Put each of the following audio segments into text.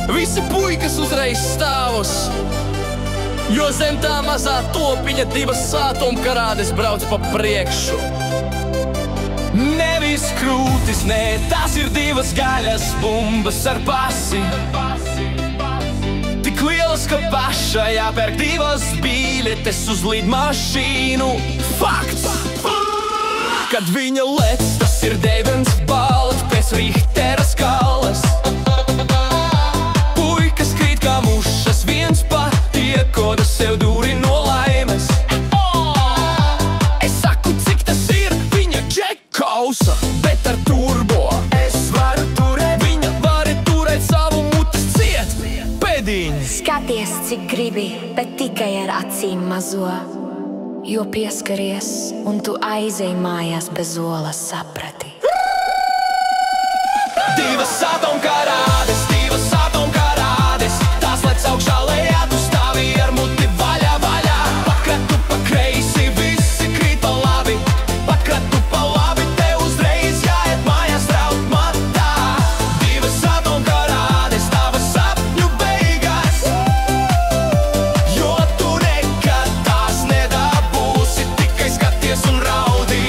Visi puikas uzreiz stāvus, jo zem tā mazā topiņa divas ātomkarādes brauc pa priekšu. Nevis krūtis, nē, tās ir divas gaļas bumbas ar pasi. Tik lielas, ka pašai jāpērk divas biļetes uz lidmašīnu. Fakts! Kad viņa lec, tas ir 9 balvas pēc Richtera skalas. Puikas krīt kā mušas, viens pat iekoda sev dūri no laimes. Es saku, cik tas ir, viņa džekausa, bet ar turbo. Es varu turēt, viņa var turēt savu mutes ciet. Pēdiņas. Skaties, cik gribi, bet tikai ar acīm mazo. Jo pieskaries, un tu aizej mājās bez olas, saprati. Divas atomkarādes, tās lec augšā lejā, tu stāvi ar muti vaļā, vaļā. Pakratu pa kreisi, visi krīt pa labi. Pakratu pa labi, te uzreiz jāiet mājās raut matā. Divas atomkarādes, tavas sapņu beigas, jo tu nekad tās nedabūsi, tikai skaties un raudī.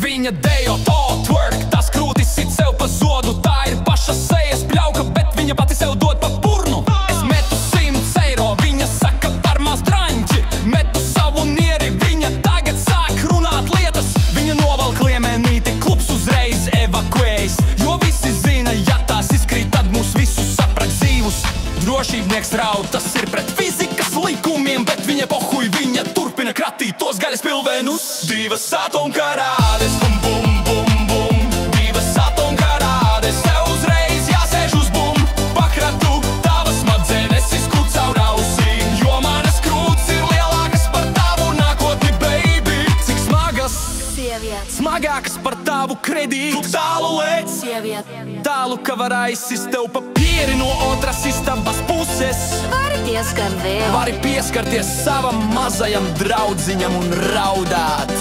Viņa dejo to twerk, tās krūtis sit sev pa zodu. Tā ir paša sejas pļauka, bet viņa pati sev dod pa purnu. Es metu 100 eiro, viņa saka par maz draņķi. Metu savu nieri, viņa tagad sāk runāt lietas. Viņa novalk liemenīti, klubs uzreiz evakuējas. Jo visi zina, ja tās izkrīt, tad mūs visus sapraks dzīvus. Drošībnieks raud, tas ir pret fizikas likumiem, bet viņa pohuj, viņa turpina kratīt tos gaļas pilvenus. Divas atomkarādes, bum, bum, bum, bum. Divas atomkarādes, tev uzreiz jāsēž uz bum. Pakratu, tavas smadzenes izkrūt caur ausī, jo manas krūtis ir lielākas par tavu nākotni, baby. Cik smagas, Sieviet, smagākas par tavu kredītu. Tu tālu lec, sieviet, tālu, ka var aizsist tev papieri no otras istabas puses. vari pieskart vēl. Vari pieskarties savam mazajam draudziņam un raudāt.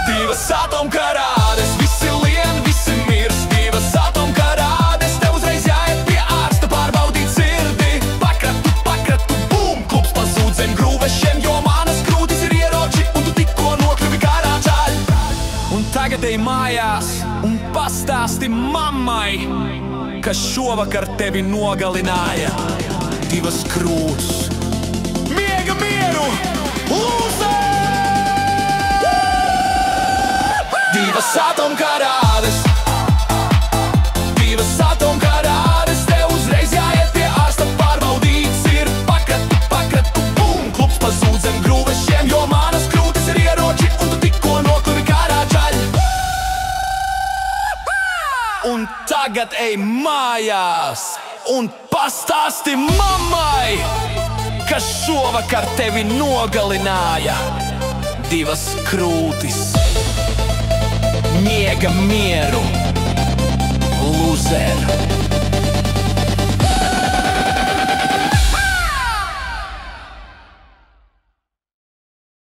Divas atomkarādes, visi lien, visi mirs. Divas atomkarādes, tev uzreiz jāiet pie ārsta pārbaudīt sirdi. Pakratu, pakratu, bum, klubs pazūd zem grūvešiem, jo manas krūtis ir ieroči, un tu tikko nokļuvi karā čaļ. Un tagad ej mājās un pastāsti mammai, kas šovakar tevi nogalināja. Divas krūtis. Miega mieru! Lūzē! Divas atomkarādes, divas atomkarādes, tev uzreiz jāiet pie ārsta pārbaudīts ir. Pakratu, pakratu, bum, klubs pazūd zem grūvešiem, jo manas krūtis ir ieroči, un tu tikko nokļuvi karā čaļ. Un tagad ej mājās un pastāsti mammai, kas šovakar tevi nogalināja. Divas krūtis. Miega mieru, lūzer.